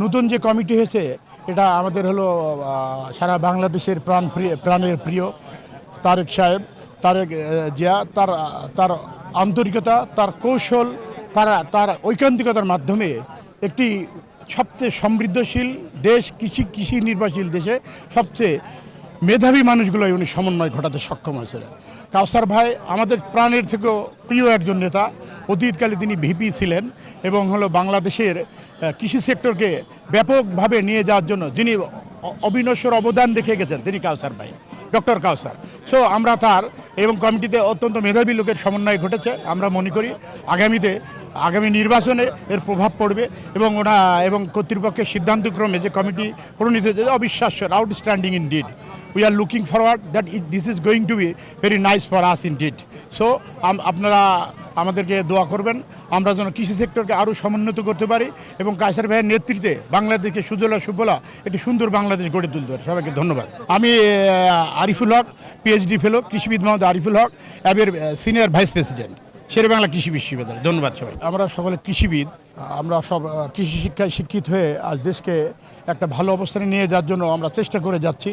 নতুন যে কমিটি হয়েছে এটা আমাদের হলো সারা বাংলাদেশের প্রাণের প্রিয় তারেক সাহেব, তারেক জিয়া, তার তার আন্তরিকতা, তার কৌশল, তার ঐকান্তিকতার মাধ্যমে একটি সবচেয়ে সমৃদ্ধশীল দেশ, কৃষি নির্ভরশীল দেশে সবচেয়ে মেধাবী মানুষগুলোই উনি সমন্বয় ঘটাতে সক্ষম হয়েছিলেন। কাউসার ভাই আমাদের প্রাণের থেকেও প্রিয় একজন নেতা। অতীতকালে তিনি ভিপি ছিলেন এবং হলো বাংলাদেশের কৃষি সেক্টরকে ব্যাপকভাবে নিয়ে যাওয়ার জন্য যিনি অবিনশ্বর অবদান রেখে গেছেন তিনি কাউসার ভাই, ডক্টর কাউসার। সো আমরা তার এবং কমিটিতে অত্যন্ত মেধাবী লোকের সমন্বয় ঘটেছে। আমরা মনে করি আগামী নির্বাচনে এর প্রভাব পড়বে এবং কর্তৃপক্ষের সিদ্ধান্তক্রমে যে কমিটি প্রণীত হয়েছে অবিশ্বাস্য, outstanding in deed. We are looking forward that this is going to be very nice for us in deed. So আপনারা আমাদেরকে দোয়া করবেন আমরা যেন কৃষি সেক্টরকে আরও সমুন্নত করতে পারি এবং কায়সার ভাইয়ের নেতৃত্বে বাংলাদেশকে সুজলা সুফলা একটি সুন্দর বাংলাদেশ গড়ে তুলতে পারি। সবাইকে ধন্যবাদ। আমি আরিফুল হক, পিএইচডি ফেলো, কৃষিবিদ Mohammad Ariful Haque, অ্যাবের senior vice president, Sherebangla কৃষি বিশ্ববিদ্যালয়। ধন্যবাদ সবাই। আমরা সকলে কৃষিবিদ, আমরা সব কৃষি শিক্ষায় শিক্ষিত হয়ে আজ দেশকে একটা ভালো অবস্থানে নিয়ে যাওয়ার জন্য আমরা চেষ্টা করে যাচ্ছি।